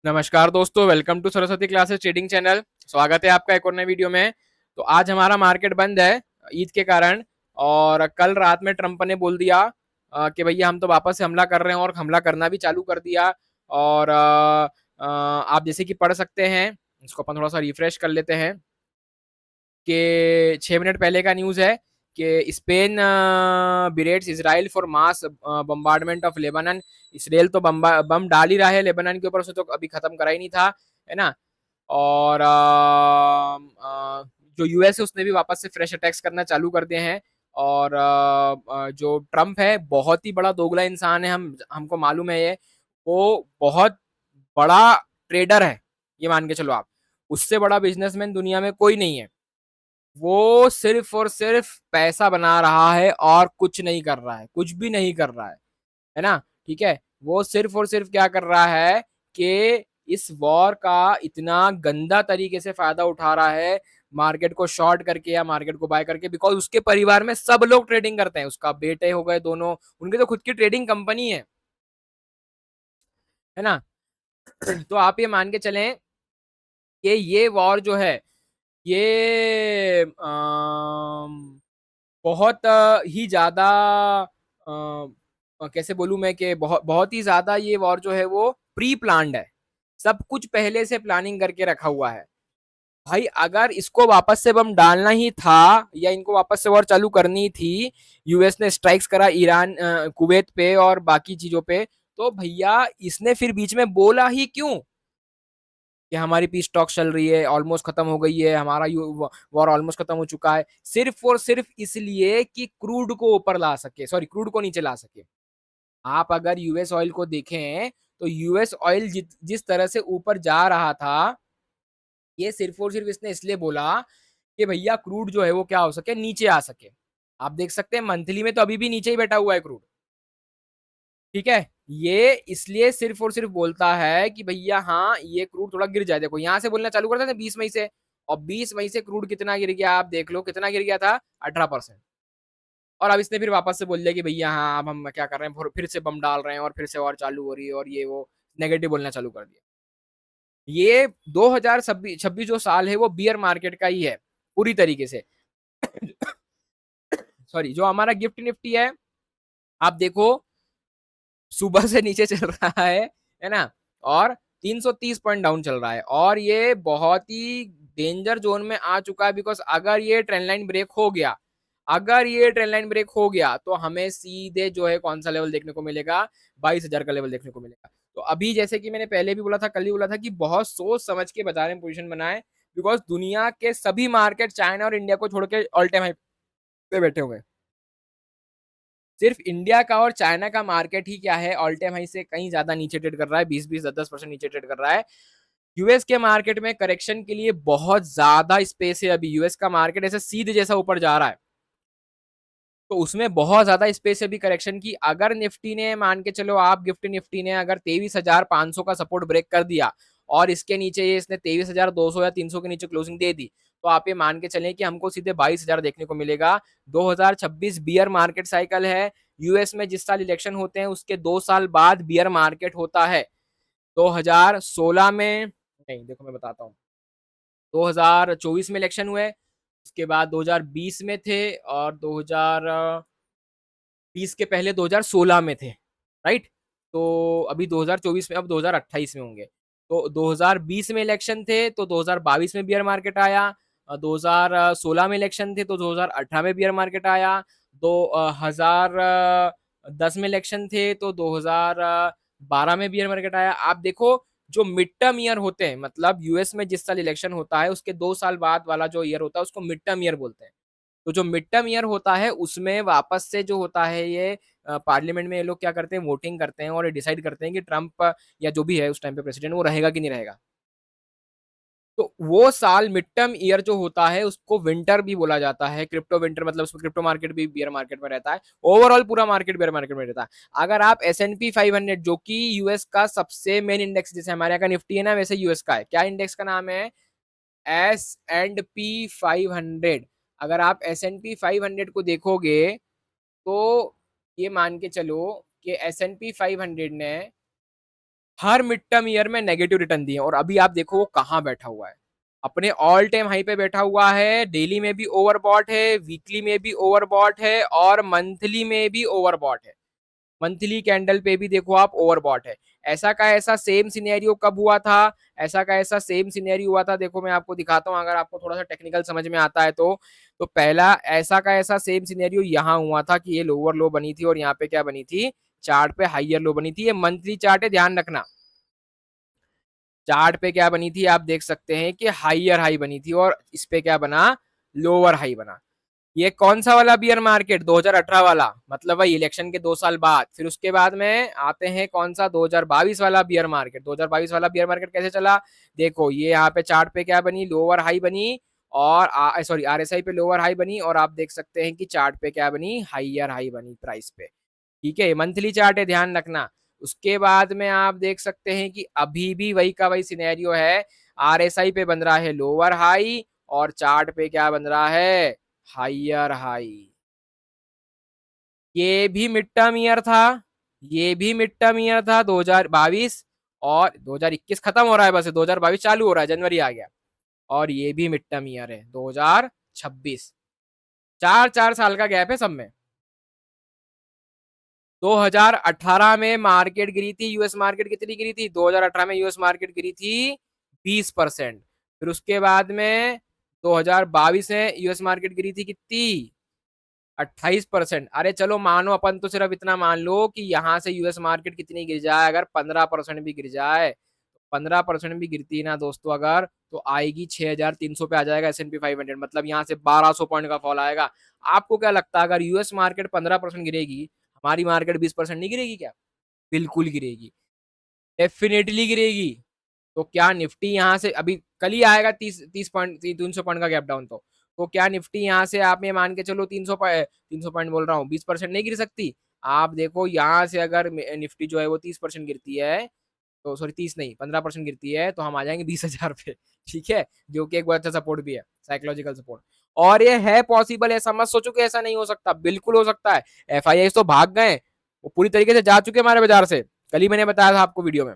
नमस्कार दोस्तों, welcome to Saraswati classes trading channel. स्वागत है आपका एक और नए वीडियो में। तो आज हमारा मार्केट बंद है ईद के कारण। और कल रात में ट्रंप ने बोल दिया कि भैया हम तो वापस से हमला कर रहे हैं और हमला करना भी चालू कर दिया। और आप जैसे कि पढ़ सकते हैं, इसको अपन थोड़ा सा रिफ्रेश कर लेते हैं कि 6 मिनट पहले का न्यूज़ है कि Spain berates Israel for mass bombardment of Lebanon. Israel तो बम डाल ही रहा है लेबनान के ऊपर, उसे तो अभी खत्म करा ही नहीं था, है ना। और जो यूएस है उसने भी वापस से फ्रेश अटैक्स करना चालू कर दिए हैं। और जो ट्रम्प है बहुत ही बड़ा दोगला इंसान है, हमको मालूम है ये। वो बहुत बड़ा ट्रेडर है, ये मान के चलो आप। उससे बड़ा बिजनेसमैन दुनिया में कोई नहीं है। वो सिर्फ और सिर्फ पैसा बना रहा है और कुछ नहीं कर रहा है, कुछ भी नहीं कर रहा है ना। ठीक है, वो सिर्फ और सिर्फ क्या कर रहा है कि इस वॉर का इतना गंदा तरीके से फायदा उठा रहा है, मार्केट को शॉर्ट करके या मार्केट को बाय करके। बिकॉज उसके परिवार में सब लोग ट्रेडिंग करते हैं, उसका बेटे हो गए दोनों, उनके तो खुद की ट्रेडिंग कंपनी है ना। तो आप ये मान के चलें कि ये वॉर जो है ये बहुत ही ज्यादा कैसे बोलूं मैं कि बहुत बहुत ही ज्यादा ये वॉर जो है वो प्री प्लान्ड है। सब कुछ पहले से प्लानिंग करके रखा हुआ है। भाई अगर इसको वापस से बम डालना ही था या इनको वापस से वॉर चालू करनी थी, यूएस ने स्ट्राइक्स करा ईरान कुवैत पे और बाकी चीजों पे, तो भैया इसने फिर बीच में बोला ही क्यों कि हमारी पीस टॉक चल रही है, ऑलमोस्ट खत्म हो गई है, हमारा वॉर ऑलमोस्ट खत्म हो चुका है। सिर्फ और सिर्फ इसलिए कि क्रूड को ऊपर ला सके, सॉरी क्रूड को नीचे ला सके। आप अगर यूएस ऑयल को देखें तो यूएस ऑयल जिस तरह से ऊपर जा रहा था, ये सिर्फ और सिर्फ इसने इसलिए बोला कि भैया क्रूड जो है वो क्या हो सके, नीचे आ सके। आप देख सकते हैं मंथली में तो अभी भी नीचे ही बैठा हुआ है क्रूड। ठीक है, ये इसलिए सिर्फ और सिर्फ बोलता है कि भैया हाँ ये क्रूड थोड़ा गिर जाए। देखो यहाँ से बोलना चालू करता था 20 मई से, और 20 मई से क्रूड कितना गिर गया आप देख लो, कितना गिर गया था, 18%। और अब इसने फिर वापस से बोल दिया कि भैया हाँ अब हम क्या कर रहे हैं, फिर से बम डाल रहे हैं और फिर से और चालू हो रही है और ये वो नेगेटिव बोलना चालू कर दिया। ये 2026 जो साल है वो बियर मार्केट का ही है पूरी तरीके से। सॉरी, जो हमारा गिफ्ट निफ्टी है, आप देखो सुबह से नीचे चल रहा है ना। और 330 पॉइंट डाउन चल रहा है और ये बहुत ही डेंजर जोन में आ चुका है। बिकॉज अगर ये ट्रेंड लाइन ब्रेक हो गया, अगर ये ट्रेंड लाइन ब्रेक हो गया तो हमें सीधे जो है कौन सा लेवल देखने को मिलेगा, 22,000 का लेवल देखने को मिलेगा। तो अभी जैसे कि मैंने पहले भी बोला था, कल ही बोला था कि बहुत सोच समझ के बाजार में पोजीशन बनाए। बिकॉज दुनिया के सभी मार्केट चाइना और इंडिया को छोड़ के ऑल टाइम हाई पे बैठे हुए हैं। सिर्फ इंडिया का और चाइना का मार्केट ही क्या है, ऑल टाइम हाई से कहीं ज्यादा नीचे ट्रेड कर रहा है, 20-20 10-10% नीचे ट्रेड कर रहा है। यूएस के मार्केट में करेक्शन के लिए बहुत ज्यादा स्पेस है। अभी यूएस का मार्केट ऐसे सीधे जैसा ऊपर जा रहा है, तो उसमें बहुत ज्यादा स्पेस है अभी करेक्शन की। अगर निफ्टी ने, मान के चलो आप, गिफ्ट निफ्टी ने अगर 23,500 का सपोर्ट ब्रेक कर दिया और इसके नीचे ये इसने 23,200 या 300 के नीचे क्लोजिंग दे दी, तो आप ये मान के चलें कि हमको सीधे 22,000 देखने को मिलेगा। 2026 बियर मार्केट साइकिल है। यूएस में जिस साल इलेक्शन होते हैं उसके 2 साल बाद बियर मार्केट होता है। 2016 में नहीं, देखो मैं बताता हूँ, 2024 में इलेक्शन हुए, उसके बाद 2020 में थे, और 2020 के पहले 2016 में थे, राइट। तो अभी 2024 में, अब 2028 में होंगे। तो 2020 में इलेक्शन थे तो 2022 में बियर मार्केट आया। 2016 में इलेक्शन थे तो 2018 में बियर मार्केट आया। 2010 में इलेक्शन थे तो 2012 में बियर मार्केट आया। आप देखो, जो मिड टर्म ईयर होते हैं, मतलब यूएस में जिस साल इलेक्शन होता है उसके 2 साल बाद वाला जो ईयर होता है उसको मिड टर्म ईयर बोलते हैं। तो जो मिड टर्म ईयर होता है उसमें वापस से जो होता है ये पार्लियामेंट में ये लोग क्या करते हैं, वोटिंग करते हैं और ये डिसाइड करते हैं कि ट्रंप या जो भी है उस टाइम पे प्रेसिडेंट वो रहेगा कि नहीं रहेगा। तो वो साल मिड टर्म ईयर जो होता है उसको विंटर भी बोला जाता है, क्रिप्टो विंटर, मतलब उसमें क्रिप्टो मार्केट भी बियर मार्केट में रहता है, ओवरऑल पूरा मार्केट बियर मार्केट में रहता है। अगर आप S&P 500 जो कि यूएस का सबसे मेन इंडेक्स, जैसे हमारे यहाँ का निफ्टी है ना, वैसे यूएस का है, क्या इंडेक्स का नाम है, S&P 500। अगर आप S&P 500 को देखोगे तो ये मान के चलो कि S&P 500 ने हर मिड टर्म ईयर में नेगेटिव रिटर्न दिए और अभी आप देखो वो कहाँ बैठा हुआ है, अपने ऑल टाइम हाई पे बैठा हुआ है। डेली में भी ओवरबॉट है, वीकली में भी ओवरबॉट है और मंथली में भी ओवरबॉट है। मंथली कैंडल पे भी देखो आप ओवरबॉट है। ऐसा का ऐसा सेम सिनेरियो कब हुआ था? ऐसा का ऐसा सेम सिनेरियो हुआ था, देखो मैं आपको दिखाता हूँ अगर आपको थोड़ा सा टेक्निकल समझ में आता है तो पहला ऐसा का ऐसा सेम सिनेरियो यहाँ हुआ था कि ये लोअर लो बनी थी और यहाँ पे क्या बनी थी, चार्ट पे हाइयर लो बनी थी। ये मंथली चार्ट है, ध्यान रखना। चार्ट पे क्या बनी थी आप देख सकते हैं कि हाइयर हाई बनी थी और इस पे क्या बना, लोअर हाई बना। ये कौन सा वाला बियर मार्केट, 2018 वाला, मतलब वही इलेक्शन के 2 साल बाद। फिर उसके बाद में आते हैं कौन सा, 2022 वाला बियर मार्केट। 2022 वाला बियर मार्केट कैसे चला, देखो ये यहाँ पे चार्ट पे क्या बनी, लोअर हाई बनी और सॉरी आरएसआई पे लोअर हाई बनी और आप देख सकते हैं कि चार्ट पे क्या बनी, हाइयर हाई बनी प्राइस पे। ठीक है, मंथली चार्ट है, ध्यान रखना। उसके बाद में आप देख सकते हैं कि अभी भी वही का वही सिनेरियो है। आरएसआई पे बन रहा है लोअर हाई और चार्ट पे क्या बन रहा है, हाइयर हाई। ये भी मिड टर्म ईयर था, ये भी मिड टर्म ईयर था 2022 और 2021 खत्म हो रहा है, बस 2022 चालू हो रहा है, जनवरी आ गया। और ये भी मिड टर्म ईयर है 2026। 4 4 साल का गैप है सब में। 2018 में मार्केट गिरी थी, यूएस मार्केट कितनी गिरी थी, 2018 में यूएस मार्केट गिरी थी 20%। फिर उसके बाद में 2022 में यूएस मार्केट गिरी थी कितनी, 28%। अरे चलो मानो अपन तो सिर्फ इतना मान लो कि यहाँ से यूएस मार्केट कितनी गिर जाए, अगर 15% भी गिर जाए, 15% भी गिरती है ना दोस्तों अगर, तो आएगी 6300 पे आ जाएगा S&P 500, मतलब यहाँ से 1200 पॉइंट का फॉल आएगा। आपको क्या लगता है अगर यूएस मार्केट 15% गिरेगी, हमारी मार्केट 20% नहीं गिरेगी क्या? बिल्कुल गिरेगी, डेफिनेटली गिरेगी। तो क्या निफ्टी यहाँ से अभी कल ही आएगा 30 30 पॉइंट 300 पॉइंट का गैप डाउन, तो क्या निफ्टी यहाँ से आप ये मान के चलो 300 पॉइंट बोल रहा हूँ, 20% नहीं गिर सकती? आप देखो यहाँ से अगर निफ्टी जो है वो 30% गिरती है, तो सॉरी 30 नहीं 15% गिरती है, तो हम आ जाएंगे 20,000 पे। ठीक है, जो कि एक बहुत अच्छा सपोर्ट भी है, साइकोलॉजिकल सपोर्ट। और ये है पॉसिबल, ऐसा मत सोचो कि ऐसा नहीं हो सकता, बिल्कुल हो सकता है। एफआईआई तो भाग गए, वो पूरी तरीके से जा चुके हमारे बाजार से, कल ही मैंने बताया था आपको वीडियो में।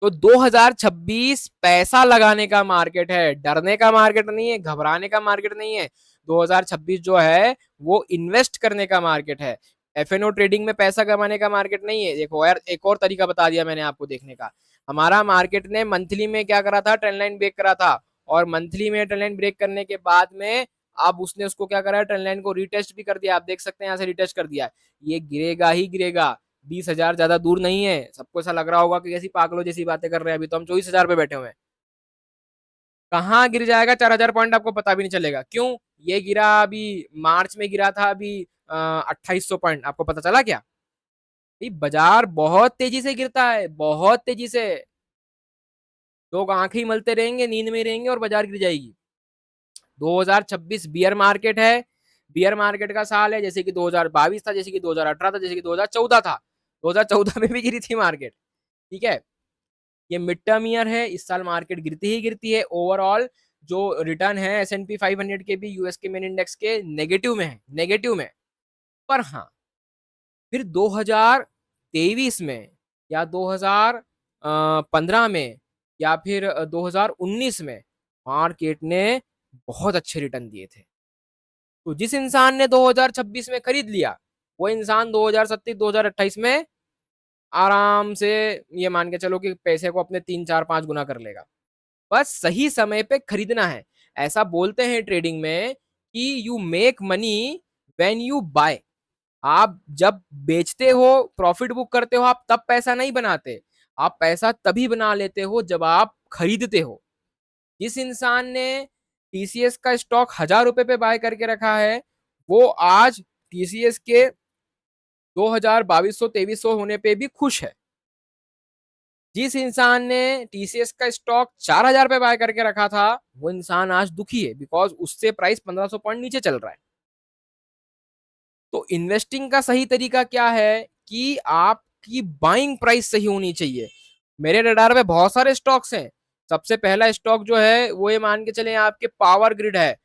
तो 2026 पैसा लगाने का मार्केट है, डरने का मार्केट नहीं है, घबराने का मार्केट नहीं है। 2026 जो है वो इन्वेस्ट करने का मार्केट है, एफएनओ ट्रेडिंग में पैसा कमाने का मार्केट नहीं है। देखो यार एक और तरीका बता दिया मैंने आपको देखने का। हमारा मार्केट ने मंथली में क्या करा था, ट्रेंड लाइन ब्रेक करा था और मंथली में ट्रेंड लाइन ब्रेक करने के बाद में अब उसने उसको क्या करा, ट्रेंड लाइन को रिटेस्ट भी कर दिया। आप देख सकते हैं यहाँ से रिटेस्ट कर दिया, ये गिरेगा ही गिरेगा। 20,000 ज्यादा दूर नहीं है। सबको ऐसा लग रहा होगा कि कैसी पागलों जैसी बातें कर रहे हैं, अभी तो हम 24,000 पे बैठे हुए हैं। कहाँ गिर जाएगा 4,000 पॉइंट, आपको पता भी नहीं चलेगा। क्यों? ये गिरा अभी मार्च में गिरा था अभी 2800 पॉइंट, आपको पता चला क्या? भाई बाजार बहुत तेजी से गिरता है, बहुत तेजी से। लोग आंखें ही मलते रहेंगे, नींद में रहेंगे और बाजार गिर जाएगी। 2026 बियर मार्केट है, बियर मार्केट का साल है। जैसे कि 2022 था, जैसे कि 2018 था, जैसे कि 2014 था। 2014 में भी गिरी थी मार्केट। ठीक है, ये मिड टर्म ईयर है, इस साल मार्केट गिरती ही गिरती है। ओवरऑल जो रिटर्न है S&P 500 के भी, यूएस के मेन इंडेक्स के, नेगेटिव में है, नेगेटिव में। पर हाँ, फिर 2023 में या 2015 में या फिर 2019 में मार्केट ने बहुत अच्छे रिटर्न दिए थे। तो जिस इंसान ने 2026 में खरीद लिया, वो इंसान 2027 2028 में आराम से ये मान के चलो कि पैसे को अपने 3 4 5 गुना कर लेगा। बस सही समय पे खरीदना है। ऐसा बोलते हैं ट्रेडिंग में कि you make money when you buy. आप जब बेचते हो, प्रॉफिट बुक करते हो, आप तब पैसा नहीं बनाते। आप पैसा तभी बना लेते हो जब आप खरीदते हो। जिस इंसान ने टीसीएस का स्टॉक 1,000 रुपए पे बाय करके रखा है, वो आज टीसीएस के 2,2200 2300 होने पे भी खुश है। जिस इंसान ने टीसीएस का स्टॉक 4,000 पे बाय करके रखा था, वो इंसान आज दुखी है, बिकॉज उससे प्राइस 1500 पॉइंट नीचे चल रहा है। तो इन्वेस्टिंग का सही तरीका क्या है कि आपकी बाइंग प्राइस सही होनी चाहिए। मेरे रडार में बहुत सारे स्टॉक्स हैं। सबसे पहला स्टॉक जो है वो ये मान के चले आपके पावर ग्रिड है,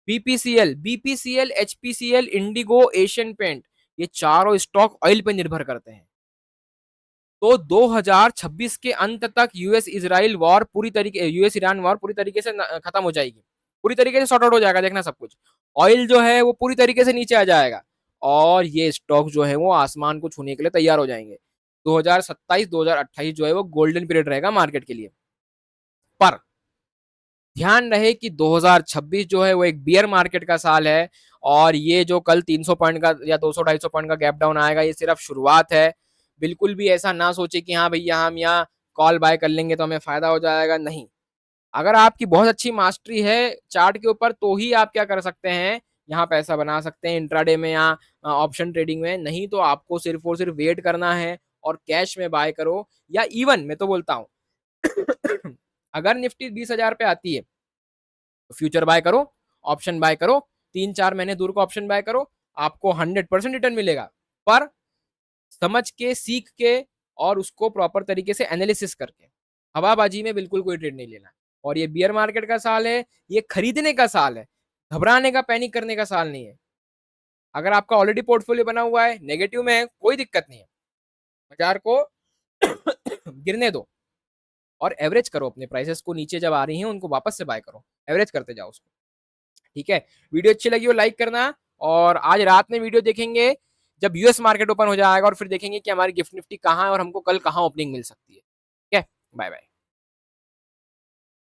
BPCL, HPCL, IndiGo, Asian paint. ये चारों स्टॉक ऑयल पे निर्भर करते हैं। तो 2026 के अंत तक यूएस इजराइल वॉर पूरी तरीके यूएस ईरान वॉर पूरी तरीके से खत्म हो जाएगी, पूरी तरीके से सॉर्ट आउट हो जाएगा, देखना सब कुछ। ऑयल जो है वो पूरी तरीके से नीचे आ जाएगा और ये स्टॉक जो है वो आसमान को छूने के लिए तैयार हो जाएंगे। 2027 2028 जो है वो गोल्डन पीरियड रहेगा मार्केट के लिए। पर ध्यान रहे कि 2026 जो है वो एक बियर मार्केट का साल है और ये जो कल 300 पॉइंट का या 200 250 पॉइंट का गैप डाउन आएगा ये सिर्फ शुरुआत है। बिल्कुल भी ऐसा ना सोचे कि हाँ भैया हम यहाँ कॉल बाय कर लेंगे तो हमें फायदा हो जाएगा, नहीं। अगर आपकी बहुत अच्छी मास्टरी है चार्ट के ऊपर तो ही आप क्या कर सकते हैं, यहाँ पैसा बना सकते हैं इंट्राडे में या ऑप्शन ट्रेडिंग में, नहीं तो आपको सिर्फ और सिर्फ वेट करना है और कैश में बाय करो। या इवन मैं तो बोलता हूँ अगर निफ्टी 20,000 पे आती है तो फ्यूचर बाय करो, ऑप्शन बाय करो, 3-4 महीने दूर का ऑप्शन बाय करो, आपको 100% रिटर्न मिलेगा। पर समझ के, सीख के और उसको प्रॉपर तरीके से एनालिसिस करके, हवाबाजी में बिल्कुल कोई ट्रेड नहीं लेना। और ये बियर मार्केट का साल है, ये खरीदने का साल है, घबराने का, पैनिक करने का साल नहीं है। अगर आपका ऑलरेडी पोर्टफोलियो बना हुआ है, नेगेटिव में है, कोई दिक्कत नहीं है, बाजार को गिरने दो और एवरेज करो, अपने प्राइसेस को नीचे जब आ रही हैं उनको वापस से बाय करो, एवरेज करते जाओ उसको। ठीक है, वीडियो अच्छी लगी हो लाइक करना, और आज रात में वीडियो देखेंगे जब यूएस मार्केट ओपन हो जाएगा और फिर देखेंगे कि हमारी गिफ्ट निफ्टी कहाँ है और हमको कल कहाँ ओपनिंग मिल सकती है। ठीक है, बाय बाय।